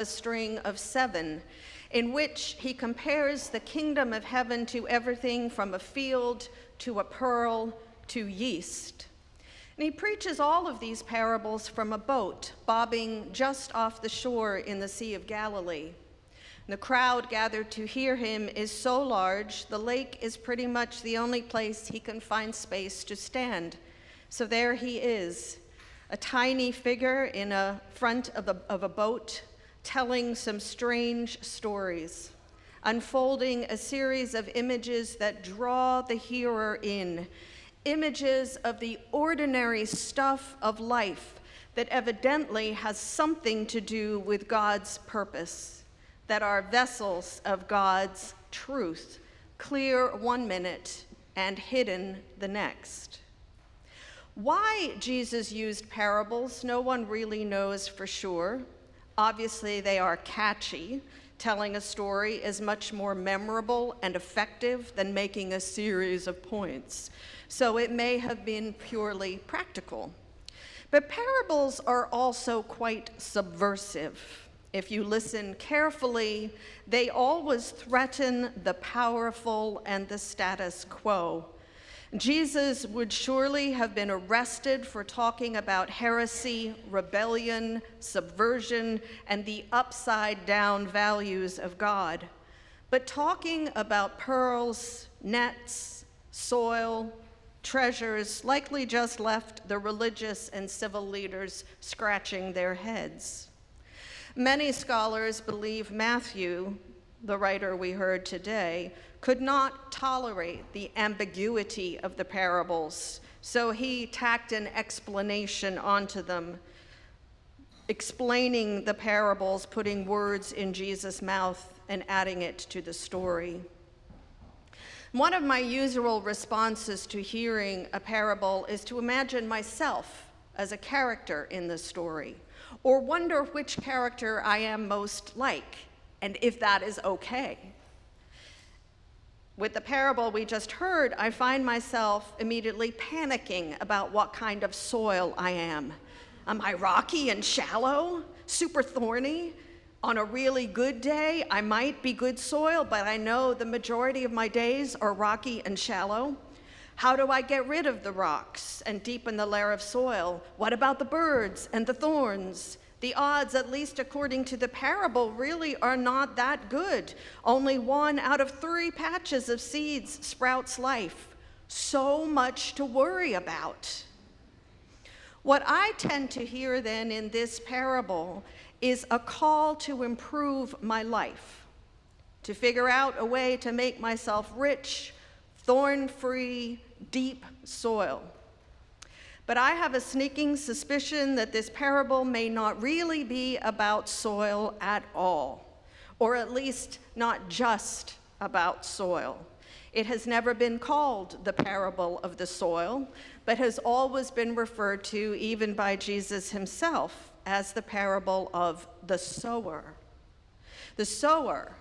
a string of 7, in which he compares the kingdom of heaven to everything from a field to a pearl to yeast. And he preaches all of these parables from a boat bobbing just off the shore in the Sea of Galilee. The crowd gathered to hear him is so large, the lake is pretty much the only place he can find space to stand. So there he is, a tiny figure in a front of a boat, telling some strange stories, unfolding a series of images that draw the hearer in, images of the ordinary stuff of life that evidently has something to do with God's purpose, that are vessels of God's truth, clear one minute and hidden the next. Why Jesus used parables, no one really knows for sure. Obviously, they are catchy. Telling a story is much more memorable and effective than making a series of points. So it may have been purely practical. But parables are also quite subversive. If you listen carefully, they always threaten the powerful and the status quo. Jesus would surely have been arrested for talking about heresy, rebellion, subversion, and the upside-down values of God. But talking about pearls, nets, soil, treasures likely just left the religious and civil leaders scratching their heads. Many scholars believe Matthew, the writer we heard today, could not tolerate the ambiguity of the parables, so he tacked an explanation onto them, explaining the parables, putting words in Jesus' mouth and adding it to the story. One of my usual responses to hearing a parable is to imagine myself as a character in the story, or wonder which character I am most like, and if that is okay. With the parable we just heard, I find myself immediately panicking about what kind of soil I am. Am I rocky and shallow, super thorny? On a really good day, I might be good soil, but I know the majority of my days are rocky and shallow. How do I get rid of the rocks and deepen the layer of soil? What about the birds and the thorns? The odds, at least according to the parable, really are not that good. Only 1 out of 3 patches of seeds sprouts life. So much to worry about. What I tend to hear then in this parable is a call to improve my life, to figure out a way to make myself rich, thorn-free, deep soil. But I have a sneaking suspicion that this parable may not really be about soil at all, or at least not just about soil. It has never been called the parable of the soil, but has always been referred to, even by Jesus himself, as the parable of the sower. The sower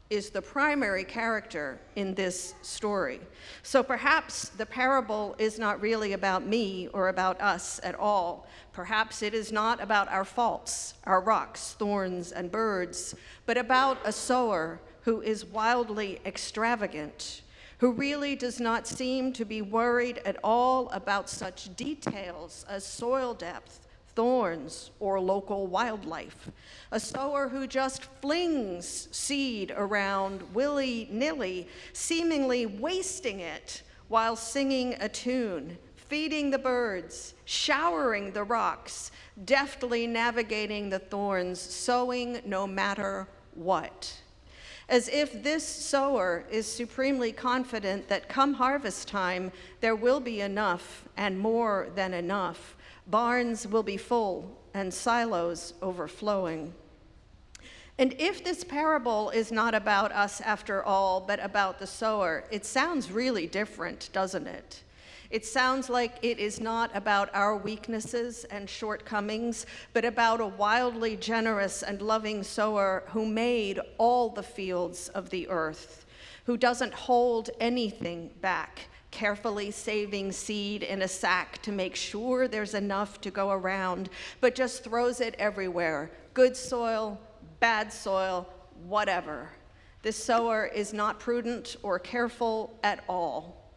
is the primary character in this story. So perhaps the parable is not really about me or about us at all. Perhaps it is not about our faults, our rocks, thorns, and birds, but about a sower who is wildly extravagant, who really does not seem to be worried at all about such details as soil depth, thorns, or local wildlife. A sower who just flings seed around willy-nilly, seemingly wasting it while singing a tune, feeding the birds, showering the rocks, deftly navigating the thorns, sowing no matter what. As if this sower is supremely confident that come harvest time, there will be enough and more than enough. Barns will be full and silos overflowing. And if this parable is not about us after all, but about the sower, it sounds really different, doesn't it? It sounds like it is not about our weaknesses and shortcomings, but about a wildly generous and loving sower who made all the fields of the earth, who doesn't hold anything back, carefully saving seed in a sack to make sure there's enough to go around, but just throws it everywhere. Good soil, bad soil, whatever. This sower is not prudent or careful at all.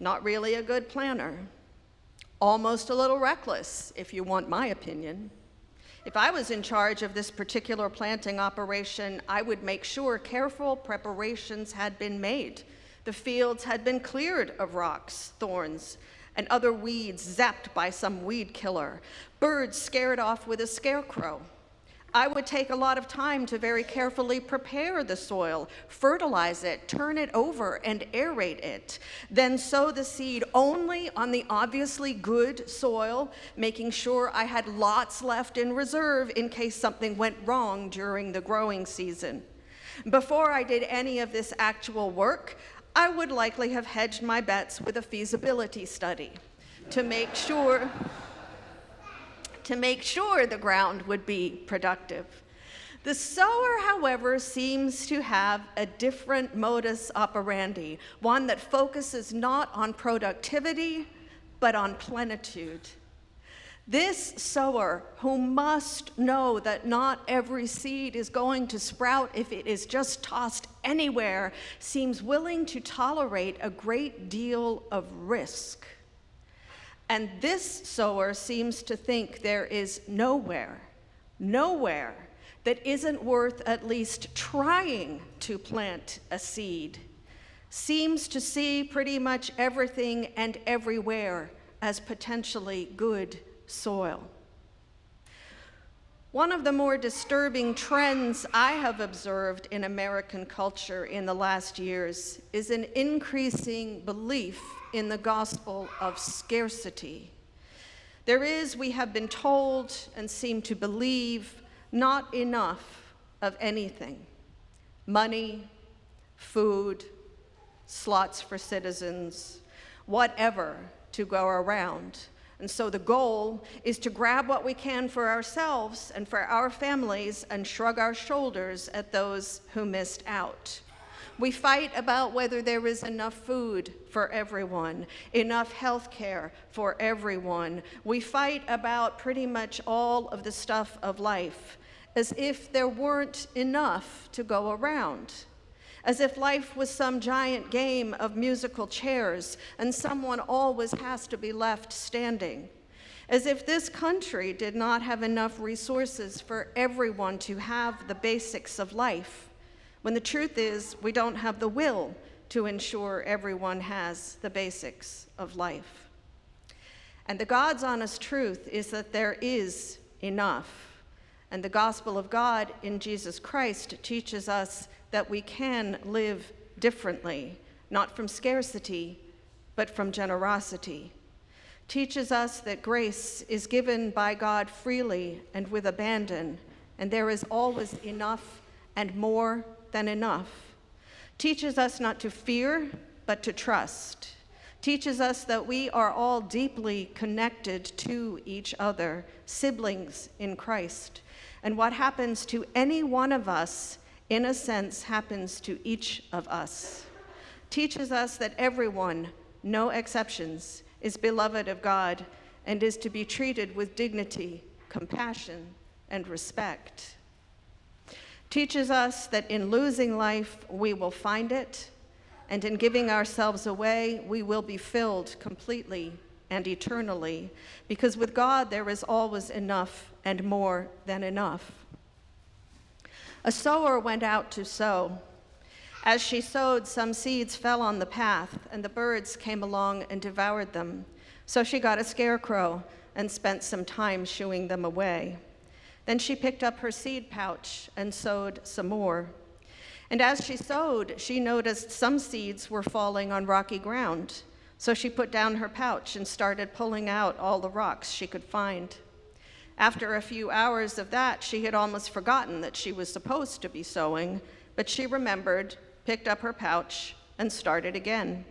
Not really a good planner. Almost a little reckless, if you want my opinion. If I was in charge of this particular planting operation, I would make sure careful preparations had been made. The fields had been cleared of rocks, thorns, and other weeds zapped by some weed killer, birds scared off with a scarecrow. I would take a lot of time to very carefully prepare the soil, fertilize it, turn it over, and aerate it. Then sow the seed only on the obviously good soil, making sure I had lots left in reserve in case something went wrong during the growing season. Before I did any of this actual work, I would likely have hedged my bets with a feasibility study to make sure the ground would be productive. The sower, however, seems to have a different modus operandi, one that focuses not on productivity, but on plenitude. This sower, who must know that not every seed is going to sprout if it is just tossed anywhere, seems willing to tolerate a great deal of risk. And this sower seems to think there is nowhere that isn't worth at least trying to plant a seed. Seems to see pretty much everything and everywhere as potentially good soil. One of the more disturbing trends I have observed in American culture in the last years is an increasing belief in the gospel of scarcity. There is, we have been told and seem to believe, not enough of anything. Money, food, slots for citizens, whatever to go around. And so the goal is to grab what we can for ourselves and for our families and shrug our shoulders at those who missed out. We fight about whether there is enough food for everyone, enough health care for everyone. We fight about pretty much all of the stuff of life, as if there weren't enough to go around, as if life was some giant game of musical chairs and someone always has to be left standing, as if this country did not have enough resources for everyone to have the basics of life, when the truth is we don't have the will to ensure everyone has the basics of life. And the God's honest truth is that there is enough. And the gospel of God in Jesus Christ teaches us that we can live differently, not from scarcity, but from generosity. Teaches us that grace is given by God freely and with abandon, and there is always enough and more than enough. Teaches us not to fear, but to trust. Teaches us that we are all deeply connected to each other, siblings in Christ. And what happens to any one of us, in a sense, happens to each of us. Teaches us that everyone, no exceptions, is beloved of God and is to be treated with dignity, compassion, and respect. Teaches us that in losing life, we will find it, and in giving ourselves away, we will be filled completely and eternally, because with God, there is always enough and more than enough. A sower went out to sow. As she sowed, some seeds fell on the path, and the birds came along and devoured them. So she got a scarecrow and spent some time shooing them away. Then she picked up her seed pouch and sowed some more. And as she sowed, she noticed some seeds were falling on rocky ground. So she put down her pouch and started pulling out all the rocks she could find. After a few hours of that, she had almost forgotten that she was supposed to be sowing, but she remembered, picked up her pouch, and started again.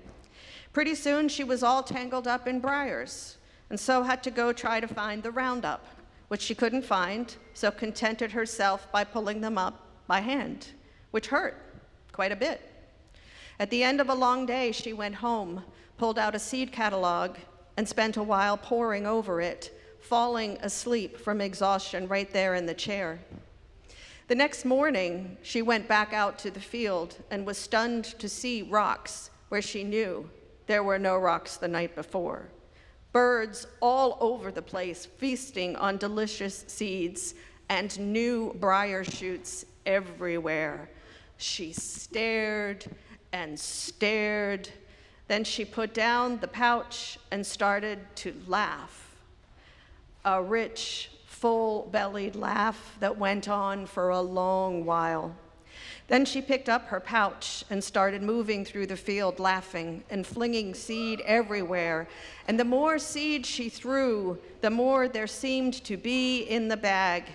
Pretty soon, she was all tangled up in briars, and so had to go try to find the Roundup, which she couldn't find, so contented herself by pulling them up by hand, which hurt quite a bit. At the end of a long day, she went home, pulled out a seed catalog, and spent a while poring over it, falling asleep from exhaustion right there in the chair. The next morning, she went back out to the field and was stunned to see rocks where she knew there were no rocks the night before. Birds all over the place feasting on delicious seeds and new briar shoots everywhere. She stared and stared. Then she put down the pouch and started to laugh. A rich, full-bellied laugh that went on for a long while. Then she picked up her pouch and started moving through the field, laughing and flinging seed everywhere. And the more seed she threw, the more there seemed to be in the bag.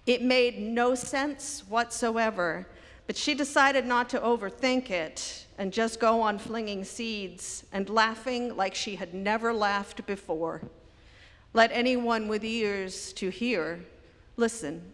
It made no sense whatsoever, but she decided not to overthink it and just go on flinging seeds and laughing like she had never laughed before. Let anyone with ears to hear listen.